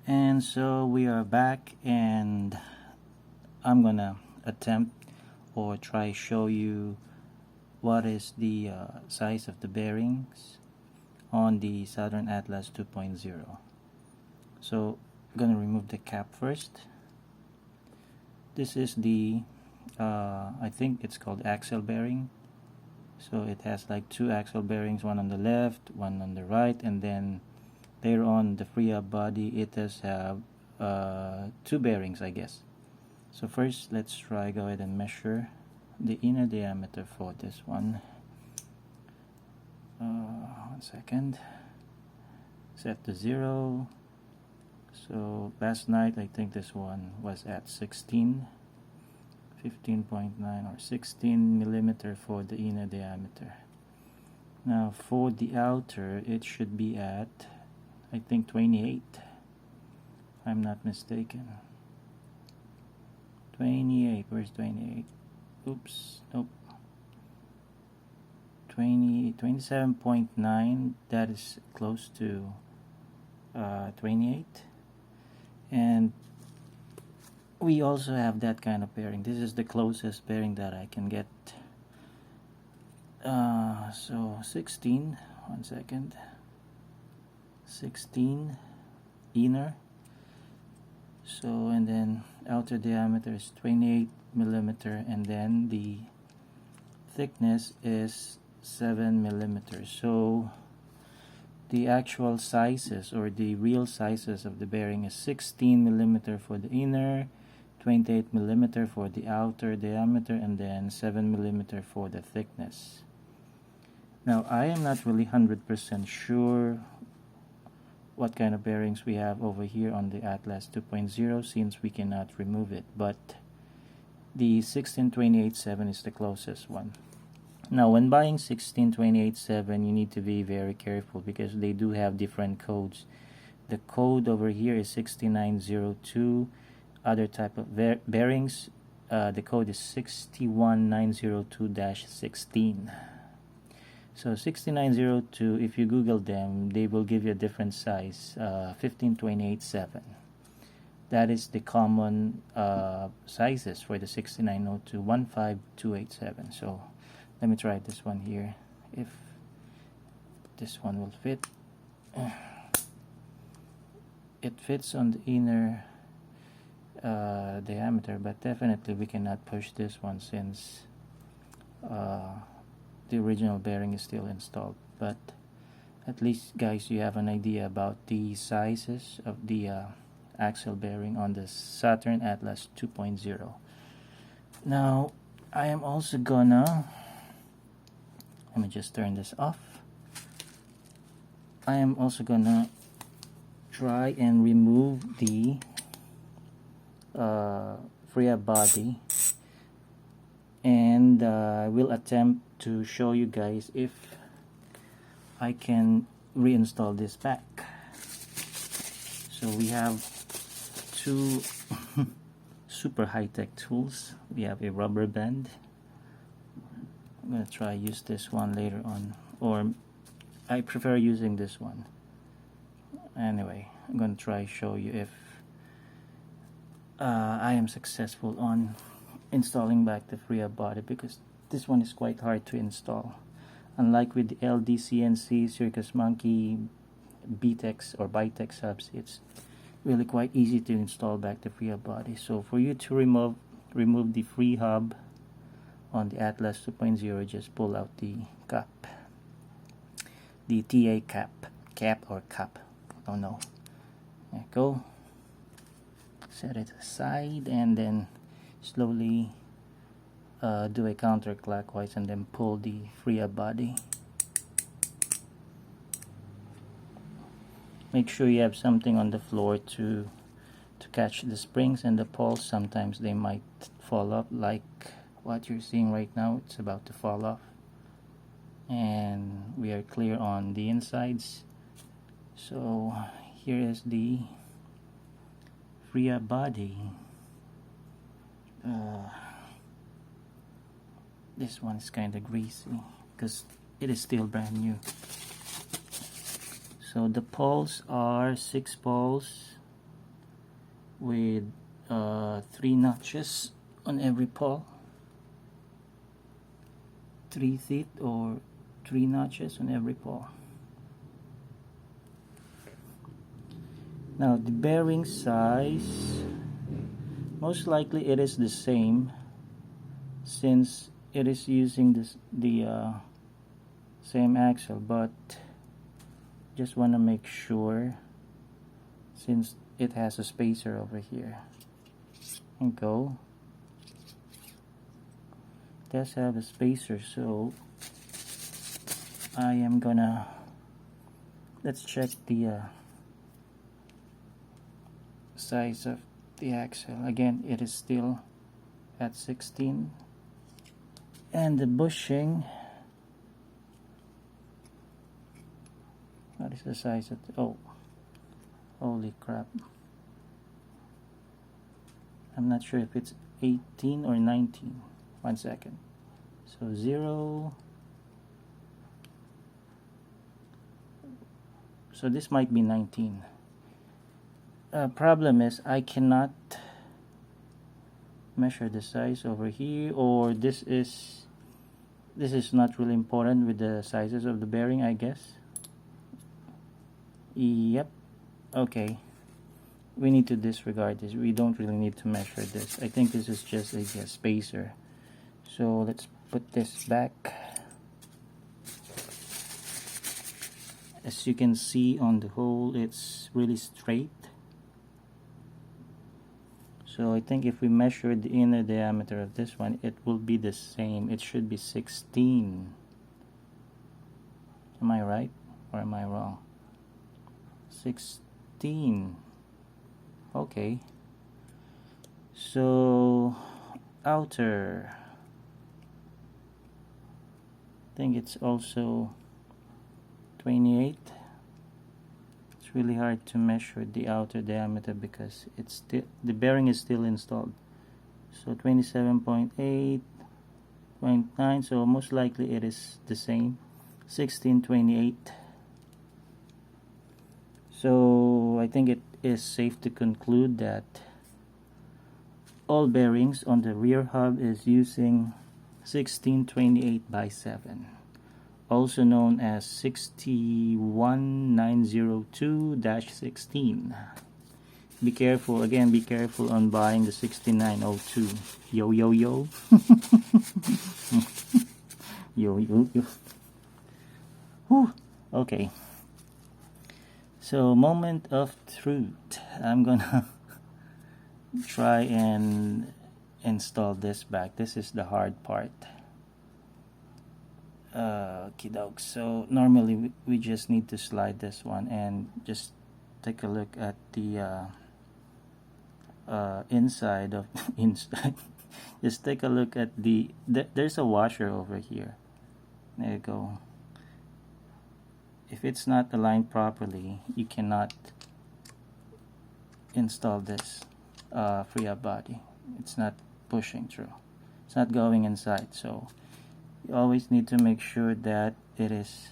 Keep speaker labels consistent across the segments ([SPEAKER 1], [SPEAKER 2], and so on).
[SPEAKER 1] And so we are back, and I'm gonna attempt or try show you what is the size of the bearings on the Saturn Atlas 2.0. So I'm gonna remove the cap first. This is the I think it's called axle bearing. So it has like two axle bearings, one on the left, one on the right, and then later on the freehub body it does have two bearings, I guess. So first let's try go ahead and measure the inner diameter for this one. 1 second. Set to 0. So last night I think this one was at 15.9 or 16 millimeter for the inner diameter. Now for the outer it should be at, I think, 28. I'm not mistaken. 28. Where's 28? Oops. Nope. 27.9. That is close to 28. And we also have that kind of bearing. This is the closest bearing that I can get. So 16. 1 second. 16 inner. So, and then outer diameter is 28 millimeter, and then the thickness is 7 millimeters. So the actual sizes, or the real sizes of the bearing, is 16 millimeter for the inner, 28 millimeter for the outer diameter, and then 7 millimeter for the thickness. Now I am not really 100% sure what kind of bearings we have over here on the Atlas 2.0, since we cannot remove it, but the 16-28-7 is the closest one. Now when buying 16-28-7, you need to be very careful because they do have different codes. The code over here is 6902. Other type of bearings, the code is 61902-16. So 6902, if you Google them, they will give you a different size, 15-28-7. That is the common sizes for the 6902, 15287. So let me try this one here, if this one will fit. It fits on the inner diameter, but definitely we cannot push this one since the original bearing is still installed. But at least, guys, you have an idea about the sizes of the axle bearing on the Saturn Atlas 2.0. Now I am also gonna, let me just turn this off. I am also gonna try and remove the freehub body, and I will attempt to show you guys if I can reinstall this back. So we have two super high-tech tools. We have a rubber band. I'm gonna try use this one later on, or I prefer using this one. Anyway, I'm gonna try show you if I am successful on installing back the freehub body, because this one is quite hard to install. Unlike with the ldcnc, circus monkey, bitex or bitex hubs, it's really quite easy to install back the freehub body. So for you to remove the freehub on the Atlas 2.0, just pull out the cap, the TA cap or cup, I don't know. There you go. Set it aside, and then slowly do a counterclockwise, and then pull the freehub body. Make sure you have something on the floor to catch the springs and the pawls. Sometimes they might fall up, like what you're seeing right now. It's about to fall off, and we are clear on the insides. So here is the freehub body. This one is kind of greasy because it is still brand new. So the pawls are 6 pawls with 3 notches on every pawl, 3 teeth or 3 notches on every pawl. Now the bearing size, most likely it is the same since it is using the same axle, but just want to make sure since it has a spacer over here. And go. It does have a spacer, so I am gonna, let's check the size of the axle. Again, it is still at 16, and the bushing, what is the size of the, oh, holy crap, I'm not sure if it's 18 or 19. 1 second. So 0, so this might be 19. Problem is I cannot measure the size over here, or this is not really important with the sizes of the bearing, I guess. Yep. Okay, we need to disregard this. We don't really need to measure this. I think this is just a spacer. So let's put this back. As you can see on the hole, it's really straight. So I think if we measure the inner diameter of this one, it will be the same. It should be 16. Am I right or am I wrong? 16. Okay. So outer, I think it's also 28. It's really hard to measure the outer diameter because it's still, the bearing is still installed. So 27.8, 0.9, so most likely it is the same. 16.28. So I think it is safe to conclude that all bearings on the rear hub is using 1628 by 7, also known as 61902-16. Be careful, again, be careful on buying the 6902. Yo yo yo. Yo yo yo. Whew. Okay, so moment of truth. I'm gonna try and install this back. This is the hard part. Kidok. So normally we just need to slide this one and just take a look at the inside of inside. Just take a look at there's a washer over here. There you go. If it's not aligned properly, you cannot install this freehub body. It's not pushing through. It's not going inside. So you always need to make sure that it is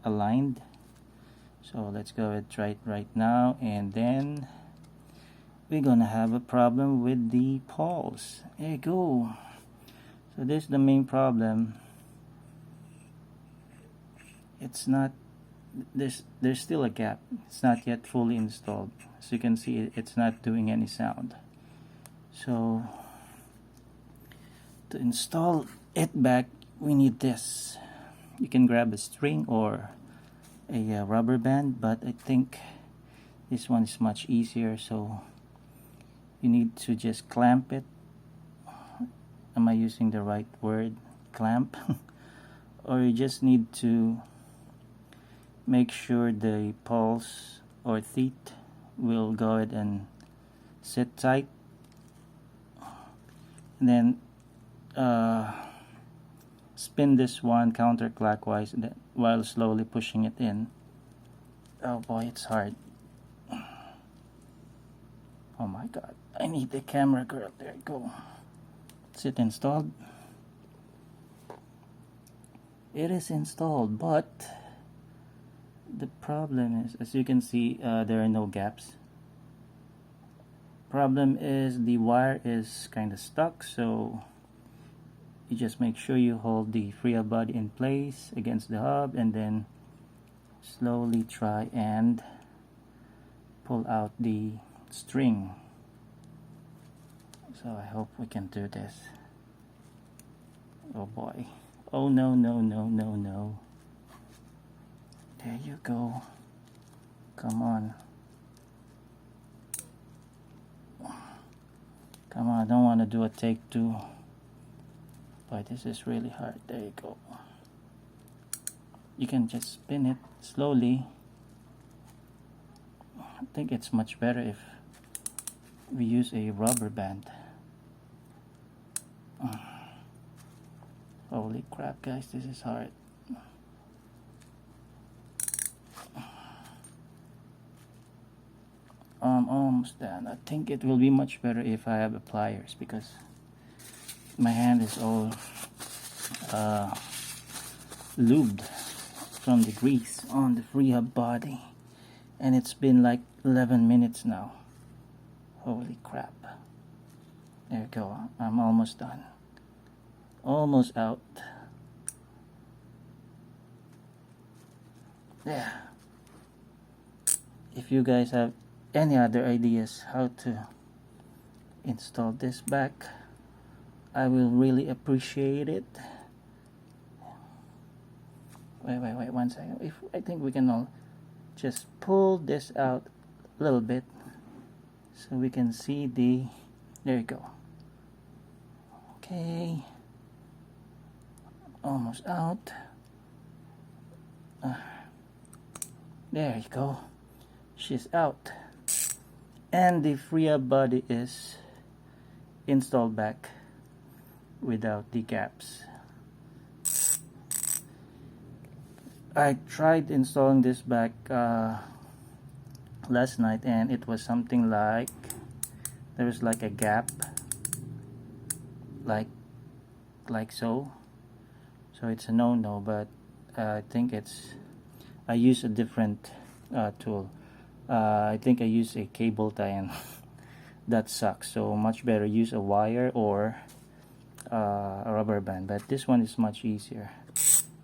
[SPEAKER 1] aligned. So let's go ahead and try it right now, and then we're gonna have a problem with the pawls. There you go. So this is the main problem. It's not, there's still a gap. It's not yet fully installed. As you can see, it's not doing any sound. So to install it back, we need this. You can grab a string or a rubber band, but I think this one is much easier. So you need to just clamp it. Am I using the right word? Clamp. Or you just need to make sure the pawls or teeth will go ahead and sit tight, and then spin this one counterclockwise while slowly pushing it in. Oh boy, it's hard. Oh my god, I need the camera girl. There you go. Is it installed? It is installed, but the problem is, as you can see, there are no gaps. problem is the wire is kind of stuck, so you just make sure you hold the freehub body in place against the hub and then slowly try and pull out the string. So I hope we can do this. Oh boy. Oh no, no, no, no, no. There you go. Come on. Come on, I don't want to do a take two. But this is really hard. There you go. You can just spin it slowly. I think it's much better if we use a rubber band. Holy crap, guys, this is hard. Almost done. I think it will be much better if I have pliers because my hand is all lubed from the grease on the freehub body, and it's been like 11 minutes now. Holy crap. There you go. I'm almost done. Almost out. Yeah. If you guys have any other ideas how to install this back, I will really appreciate it. Wait 1 second. If I think we can all just pull this out a little bit so we can see the, there you go. Okay, almost out. There you go. She's out, and the freehub body is installed back without the gaps. I tried installing this back last night, and it was something like there was like a gap, like so it's a no-no. But I think I use a different tool. I think I use a cable tie, and that sucks. So much better use a wire or a rubber band, but this one is much easier.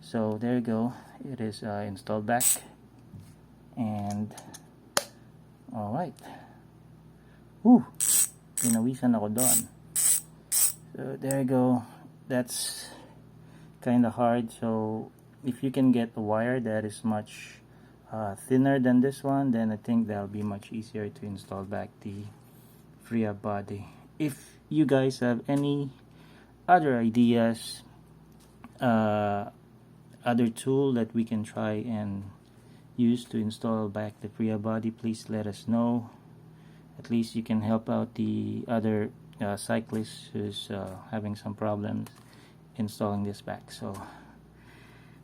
[SPEAKER 1] So there you go, it is installed back, and alright. Pinawisan ako doon. So there you go. That's kind of hard. So if you can get a wire that is much thinner than this one, then I think that'll be much easier to install back the freehub body. If you guys have any other ideas, other tool that we can try and use to install back the freehub body, please let us know. At least you can help out the other cyclists who's having some problems installing this back. So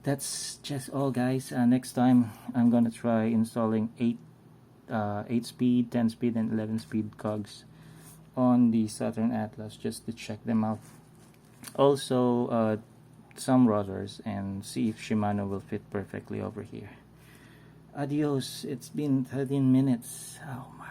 [SPEAKER 1] that's just all, guys. Next time I'm gonna try installing 8 speed, 10 speed, and 11 speed cogs on the Saturn Atlas just to check them out. Also some rotors, and see if Shimano will fit perfectly over here. Adios. It's been 13 minutes. Oh my